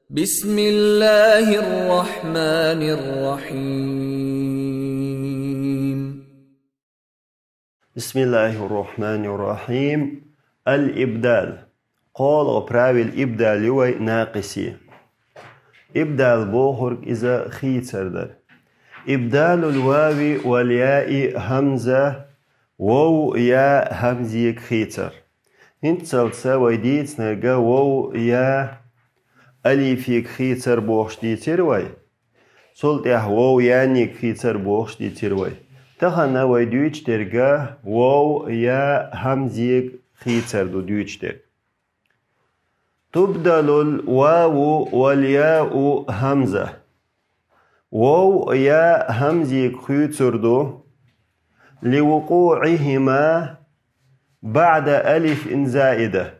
بسم الله الرحمن الرحيم. بسم الله الرحمن الرحيم. الإبدال قال براوي الإبدال يوي ناقصي. إبدال بوخرج إذا خيتر در. إبدال الواو والياء همزة وو يا همزي خيتر. انت سلسة ويديت نرجع وو يا ألف خيتر بوخش دي تروي. سلت وو يعني خيتر بوخش دي تروي. تخنا ويدوش ترجع وو يا همزي خيتر دو دوش تر. تبدل الواو والياء همزة. وو يا همزي خيتر دو لوقوعهما بعد ألف زائدة.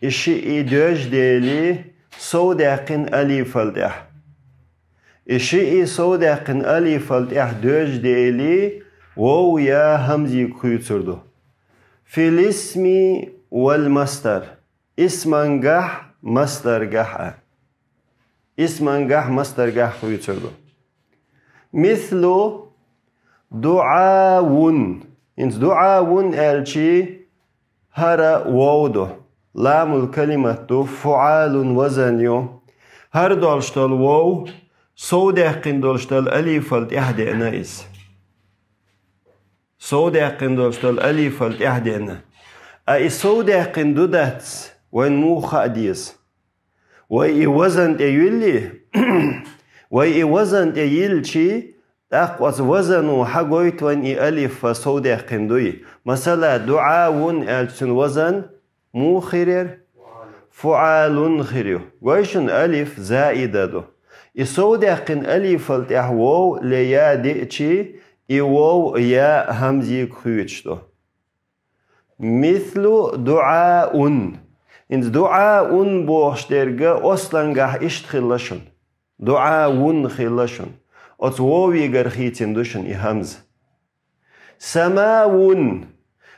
الشيء دوش ديلي صودقن ألف الدح. الشيء صودقن ألف الدح دوش ديلي وو يا همزي خيتردو. في الاسم والمصدر اسم جح مصدر جح. اسم جح مصدر جح خيتردو. مثل دعاون. انت دعاون الشي هر وودو. لام الكلمة دو فعال وزنيو. هر دولشتال وو صودقن دولشتال ألف الإحدى نايس. صودقن دولشتال ألف الإحدى نا. أي صودقن دودات وين مو خاديس. وي وزن تيولي. وي وزن تيلشي أقوى وزنو حقويت وين ألف صودقن دوي. مثلا دعاون الشن وزن مو خير فعال خير ويشن ألف زائدة دو يصودقن ألف التحوو ليا ديتشي يوو يا همزي خيوش دو مثل دعاء إن دعاء بوشترغا أصلاً اشتخلشن دعاء خلشن أتووي غرخيتين دوشن همز سماون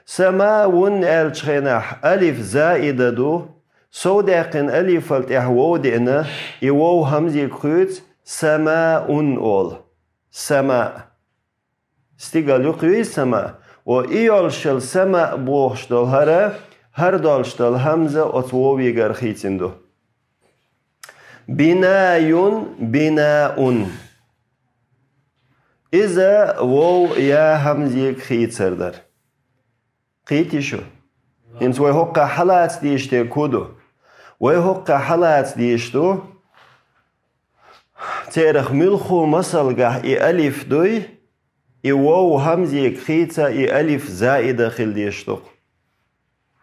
سماون الشخناح ألف زائدة دو صودقن ألف التحوو دينا يوو همزي خيوت سماء أول سماء استيقال يقوي سماء وإيالشل سماء بوخشتال هر دالشتال همزة أتووي غرخيتين دو بنايون بناء إذا وو يا همزي خيتر در قيتي شو انت ويهوقع حالات ديشتي كودو ويهوقع حالات ديشتو تيرخ ملخو مصلقح اي ألف دوي اي وو همزي خيتا اي ألف زائدة خل ديشتو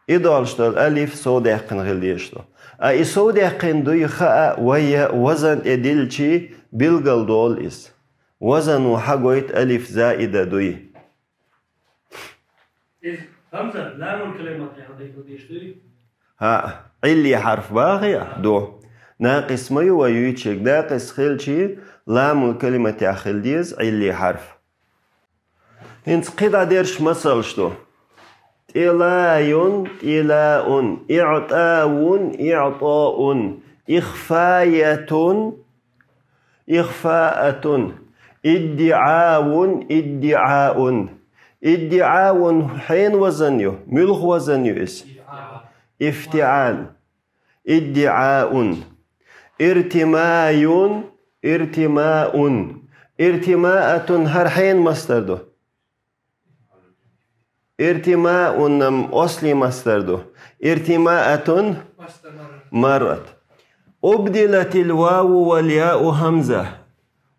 اي دالشتو الألف صودقن خل ديشتو اي صودقن دوي خاء ويا وزن ادلشي بلغل دول اس وزن وحقويت ألف زائدة دوي همزة لام الكلمة يعني ها علي حرف باغي دو ناقص مي ويوتشك ناقص خلشي لام الكلمة تاخل ديز علي حرف انت قيدا ديرش مثل شتو إلايون إلاء إعطاون إعطاء إخفاية إخفاءة ادعاء ادعاء ادعاء حين وزنيو ملخ وزنيو اس افتعال ادعاء ارتماء ارتماء ارتماءة هر حين مصدر دو ارتماء نم أصلي مصدر دو ارتماءة مرت أبدلت الواو والياء همزة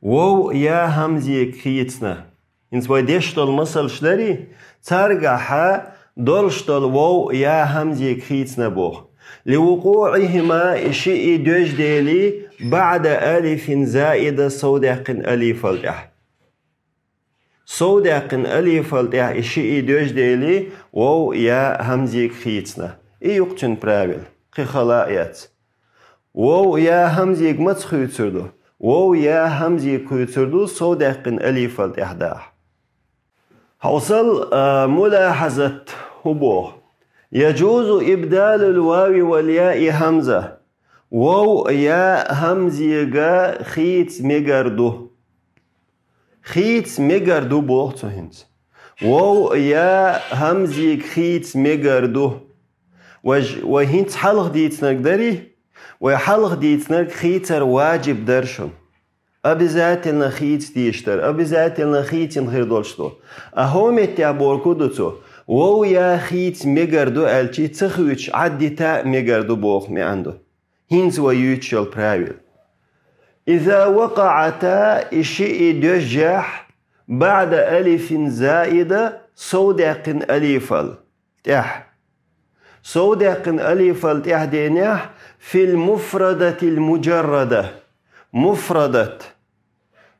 وو يا همزي كيتنا انت ويدشتل المثل شدري ترجع دولشتل وو يا همزي كيتنا بوخ لوقوعهما شيء دوش ديلي بعد ألف زائدة صودقن ألف الدح صودقن ألف الدح شيء دوش ديلي وو يا همزي كيتنا اي يقتن براويل قي خلائيات وو يا همزي متس خيتردو وو يا همزي كيتردو صودقن ألف الدح حوصل ملاحظة هبوه يجوز إبدال الواو والياء همزة واو يا همزيغا خيت ميغردو خيت ميغردو بوغتو هنس واو يا همزيغ خيت ميغردو وهنت حلق ديتنك داري وحلق ديتنك خيتر واجب درشن обязательно خيت ديشتر обязательно خيت نخير دولشتو اهومت يا بوركودوتو واو يا خيت ميغردو الچي تخويش عدي تا ميغردو بوغ مي عنده هنز ويوتشل براويل إذا وقعتا إشيء دجح بعد ألف زائدة صودق أليفل تح صودق أليفل تح دينيح في المفردة المجردة مفردة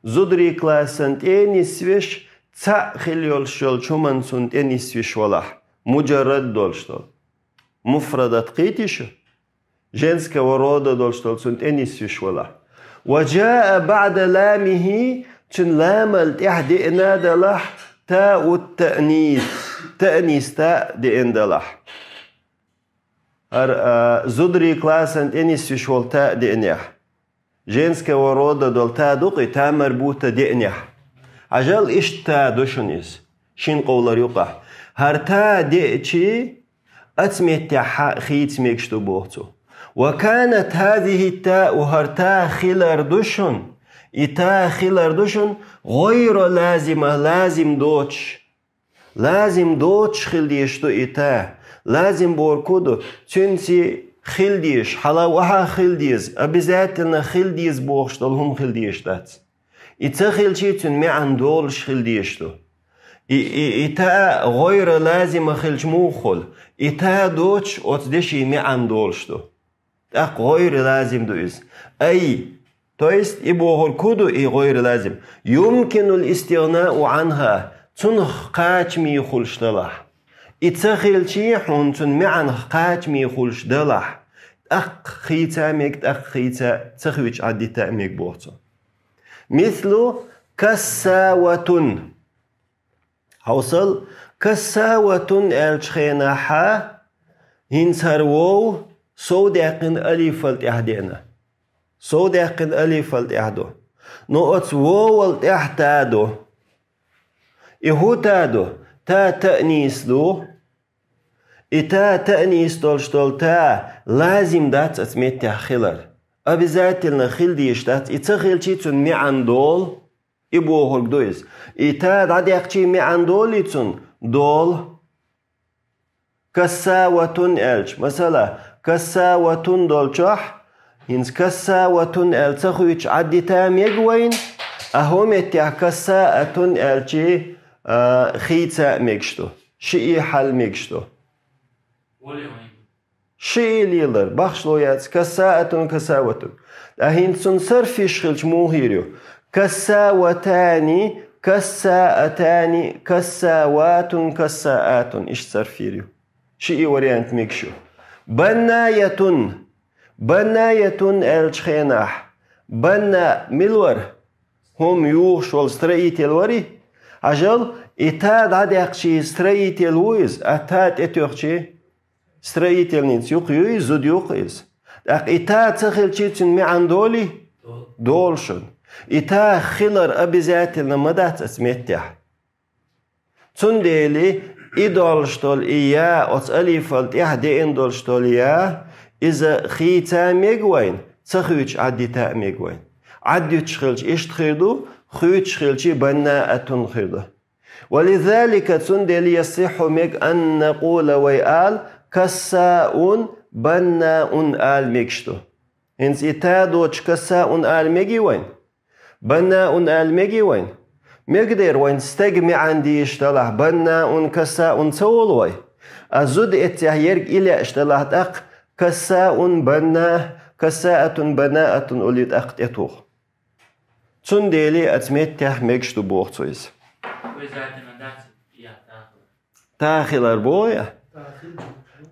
زدري كلاسن تينيسويش تأخل شل شمن سن تينيسويش ولح مجرد دولشتل مفردة قيتش женского рода دولشتل سن تينيسويش ولح وجاء بعد لامه تن لام التحدئنا دلح تاء التأنيث تأنيث تاء دئن دلح زدري كلاسن تأنيث شول تاء دئنيح женского рода دول تاء دقي تاء مربوطة دئنيح عجل إيش تاء دوشنيس شين قولر يقع هر تاء دئتي أتمت خيت ميكشتو بوغتو وكانت هذه التاء هرتا خلر دوشن إتا خلر دوشن غير لازمة لازم دوتش خل ديشتو إتا لازم بوركودو تنسي خل ديش حلا وها خل ديز обязательно خل ديز بوغشتل هم خل ديشتات إتا خل شي تن معن دولش خل ديشتو إتا غير لازمة خلش موخل إتا دوتش أتدشي معن دولشتو غير لازم دوز أي تويست إبوغر كودو إي غير لازم يمكن الاستغناء عنها تنخ قاتمي خلش دلح إتسخيل شيحون تن معن قاتمي خلش دلح خيتا ميك خيتا تخويش عدي تأميك بوغتو مثل كساوة حوصل كساوة الشخيناحا هنسرو صودقن ألف التحدينا صودقن ألف التحدو نقط واو التحتادو إهو تادو تا تأنيس دو إتا تأنيس دولشتول تا لازم دات أتميت خلر обязательно خل ديشتات إتا خلشي تن معن دول إبو هرق دويز إتا داد يقشي معن دول تن دول كساوة ألش مثلا كساوة دولشح ينس كساوة أل تخويش عدي تام يقوين أهم يتع كساءة ألشي خيتا ميكشتو شيء حل ميكشتو شيء ليلر بخشلويات كساءة كساوة أهين صرفيش خلش موهيريو كساوتاني كساءتان كساوات كساءات إيش صرفيريو شيء وريانت ميكشو بناية الشخيناح بنا ملور هم يوشول ستريتيل وري عجل إتاد عديقشي ستريتيل ويز أتاد إتيوخشي ستريتيل نينس يوقيوز زود يوقيز إتاد تخيل تن معن دولي دولشن إتاد خلر أبزاتل مدات اسميتيح تنديلي إدولشتول إياه أتأليفل إحدي إندولشتول إياه إذا خيتا ميقوين تخويش عدي تا ميقوين عدي تشخلش إيش تخيردو خويت تشخلشي بناءة خيردو ولذلك تندل يصح ميق أن نقول ويقال كساء بناء آل ميكشتو إنس إتادوش كساء آل ميقوين بناء آل ميقوين مقدر وين استجمع عندي اشتلاح بناء كساء تولوي أزود التهيرك إلى اشتلاح تق كساء بناء كساءة بناءة أوليد أقتئتوه تنديلي أتمتح ميكشتو بوغتويز تاخل أربويا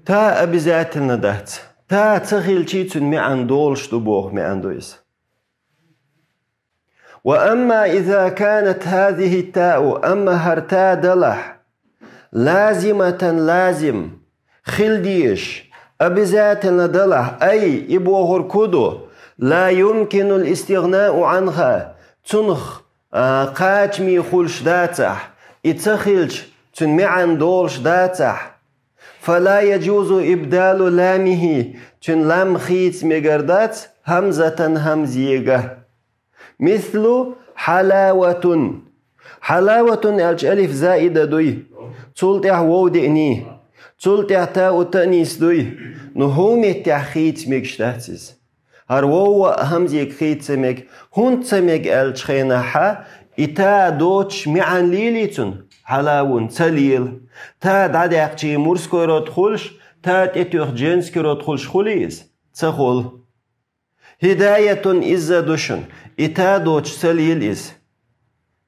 تا أبزات الندات تا تخيل شيتون معن دولشتو بوغ معن دويز وأما إذا كانت هذه التاء أما هرتا دلح لازمة لازم خلديش обязательно دله أي إبوهر كودو لا يمكن الاستغناء عنها تنخ قاتمي خلش داتح اتخلش تنمعن دولش داتح فلا يجوز إبدال لامه تن لام خيت مقردات همزة همزيقة مثل حلاوة حلاوة ألف زائدة دوي تلتع وو دئني تلتع تاء تأنيس دوي نهومي تحخيت مقشتاتيز هر وو همزيق خيت سمك هون سمك الشخينها إتا دوتش معن ليليتون حلاون تليل تا دادعقشي مرسكو رو تخلش تا تتوخ جنسكو رو تخلش خليز تخل هداية إزا دوشن إتا دوتش تليل إز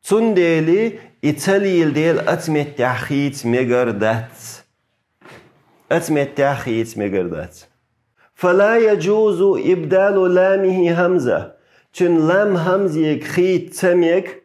تنديلي إتليل ديل أتمت تحخيت مقردات أتمت تحخيت مقردات فلا يجوز إبدال لامه همزة تن لام همزيك خيت سميك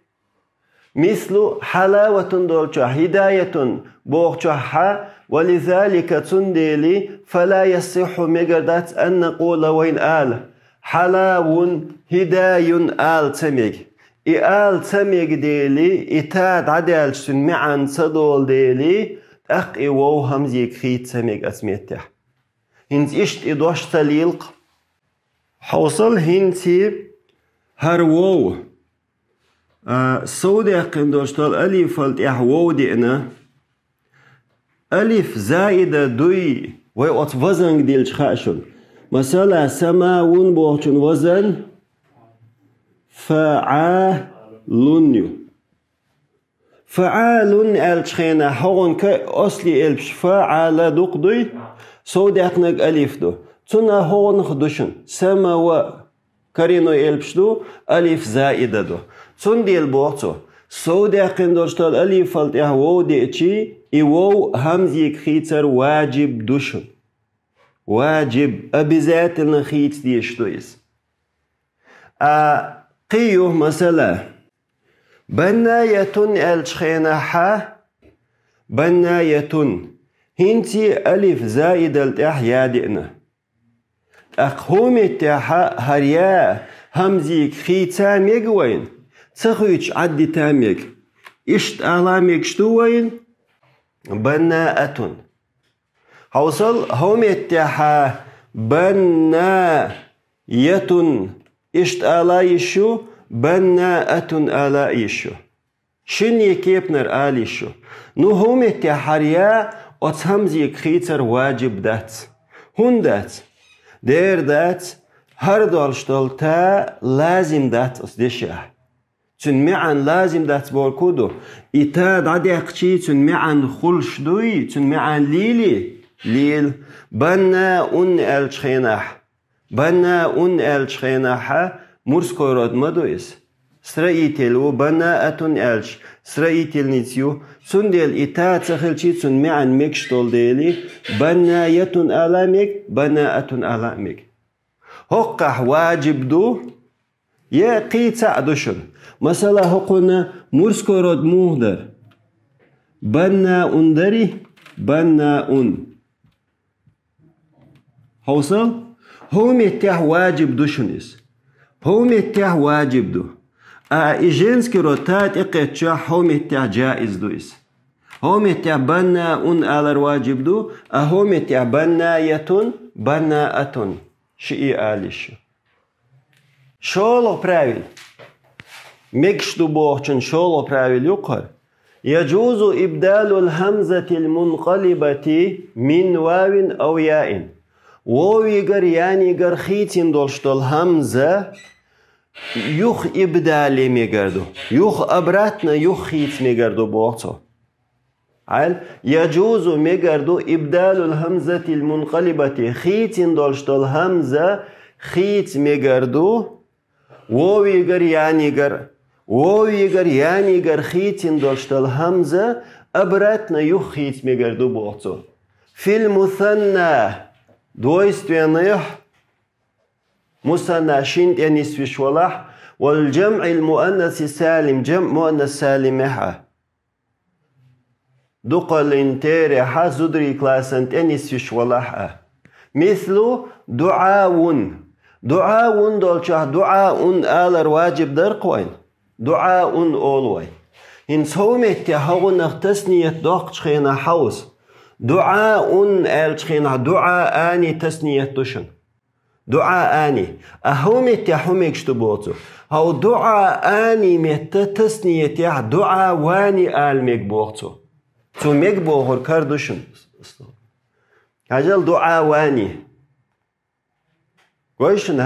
مثل حلاوة دولشا هداية بوغشا ولذلك تنديلي فلا يصح مقردات أن نقول وين آل حلاو هداي آل سميك آل سميك ديلي إتاد عدالش معن صدول ديلي أق وو همزيك خيت سميك أسميتح هنت إشت إدوش تليلق حوصل هنتي هر وو صودي قندوش تال ألف التح وو دينا ألف زائدة دوي ويقط وزن ديلش خاشن مثلا سماون بوغشن وزن فعالون فعال الشخينة حغن كأصلي ألبش فعال دوقدوي صودي أقنق ألف دو تنا حغن خدوشن سماو كارينو ألبش دو ألف زائدة دو تن ديل بوغتو صودي أقندوش تال ألف التح وو ديتشي إيوو همزيك خيتر واجب دوشن واجب обязательно خيت ديشتويس قيو مثلا بناية الشخينة بناية هنتي ألف زائد التحيا دئنا أقوم التحا هريا همزيك خيتا ميقوين تخيش عدي تاميك إشت ألاميك شتوين بناءة حوصل هم التحا بناية إشت آلايشو بناءة آلايشو شن يكيبنر آليشو نو هم التحريا أتهمزيك خيتر واجب دات هون دات دير دات هر دالشتال تا لازم دات أصدشاه تن معن لازم دات بوركودو إتاد عديقشي تن معن خلش دوي تن معن ليلي ليل بناء الشخينح بناء الشخينح مرسكو رود مدويس سرائيتلو بناءة الش سرائيتل نيتيو سندل إتا تخلشي تن معن مكشتول ديلي بناية ألامك بناءة ألامك هقح واجب دو يا قيتا دوشن مثلا هقنا مرسكو رود مهدر بناء دري بناء حوصل هم يتح واجب دوشنيس هم يتح واجب دو إجنسكي روتات إقتشا هم يتح جائز دويس هم يتح بناء على الواجب دو هم يتح بناية بناءة شيء آلش شولو правиль مكشتو بوخشن شولو правиль يقر يجوز إبدال الهمزة المنقلبة من واو أو ياء وو يقر يعني يقر خيتين دولشتول همزة يخ إبدالي ميقردو يخ أبراتنا يخ خيت ميقردو بوغتو يجوز ميقردو إبدال الهمزة المنقلبة خيتين دولشتول همزة خيت ميقردو وو يقر يعني يقر وو يقر يعني يقر خيتين دولشتول همزة أبراتنا يخ خيت ميقردو بوغتو في المثنى دويستوينيح مثنى شنت ينس في شولاح والجمع المؤنث سالم جمع مؤنث سالمها دقل انتيري حزدري كلاسنت ينس في شولاح مثل دعاء. دعاء دولشة دعاء آلر واجب در قوين دعاء أولوي إن سومت هو نغتسنية دوق شخينا حوس دعاء آل شخينا دعاء آني تسنية تشن دعاء آني أهومت يحومك شتبوتو هو دعاء آني مت تسنية يح دعاء واني آل مكبوتو تو مكبوهر كردشن هجل دعاء واني ويشن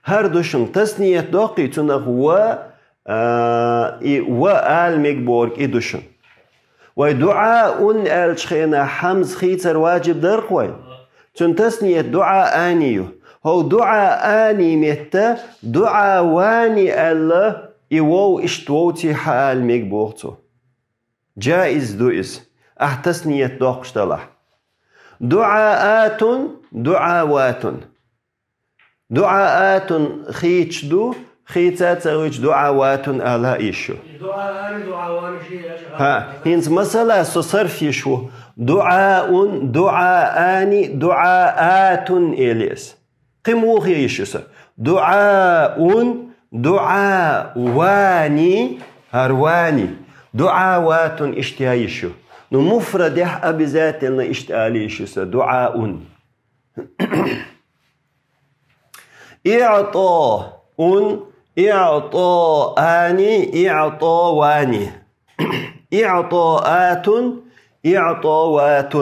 هر دوشن تسنية دوقي تنغ آل مكبورك إدوشن ودعاء آل شخينا حمز خيتر واجب در قوين تن تسنية دعاء آنيو هو دعاء آني متى دعاء واني الله إيوو اشتوتي حال مكبورتو جائز دوئس تسنية دوقشتلح دعاءات دعاوات دعاءات خيتش دو خيتات سويش دعاوات على إيشو هنز مسألة صرف يشو دعاء دعاءان دعاءات إليس قموه يشو دعاء دعاواني هرواني دعاوات اشتيايشو نمفرد أبي ذات لنا اشتيايشو دعاء إعطاء إعطاءاني إعطاواني إعطاءات إعطاوات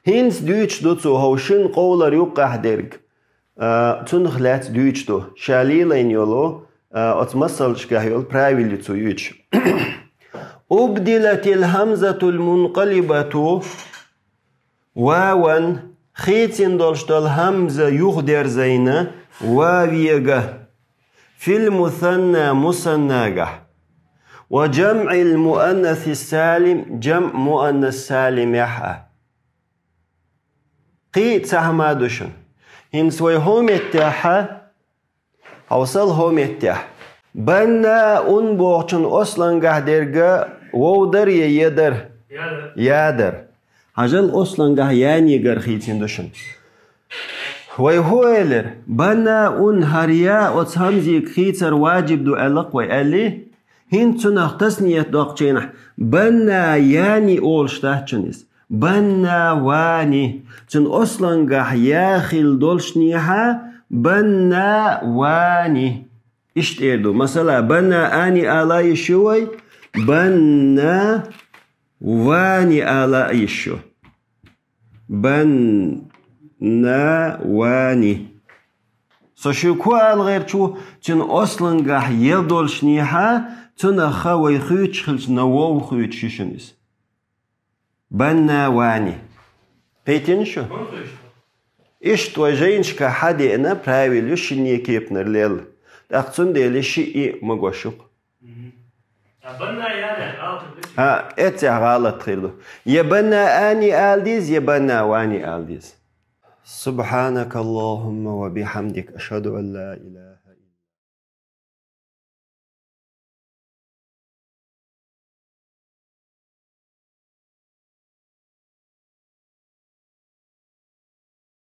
هينس دويتش دو تو هوشن قولر يوقع درك تنخلات دويتش دو شاليلين يولو أتمثلش كهيول برايفيلي تو يوتش أبدلت الهمزة المنقلبة واوا خيتين دولشتال همزة يغدر زينة واويغة في المثنى مثناغة وجمع المؤنث السالم جمع مؤنث سالم يحا قيت سهما دوشن هنسوي هم التاحة أوصل هم التاح بنا بوغشن أصلا قهدرغة وودر يادر هجل أصلاً قه يعني قرخيتين دوشن ويهويلر بنا هريا وتهمزي خيتر واجب دو ألقوي ألي هين تنخ تسنية دوقشينح بنا يعني أول شتاحشنس بنا واني تن أصلاً قه ياخل دولشنيها بنا واني اشتيردو مثلا بنا آني آلاي شوي بنا واني على إيشو بنا واني سوشو كوال غير شو تن أصلاً قاح يلدول شنيحا تن خاوي خيوش خلش نوو خيوش شيشنيس بنا واني بيتين شو إيش توجينش كحدي أنا برايفيل يشني كيبنر ليل أقصن ديلي شيء مغوشوق اتع غلط خيردو يبنا اني الديز يبنا واني الديز سبحانك اللهم وبحمدك اشهد ان لا اله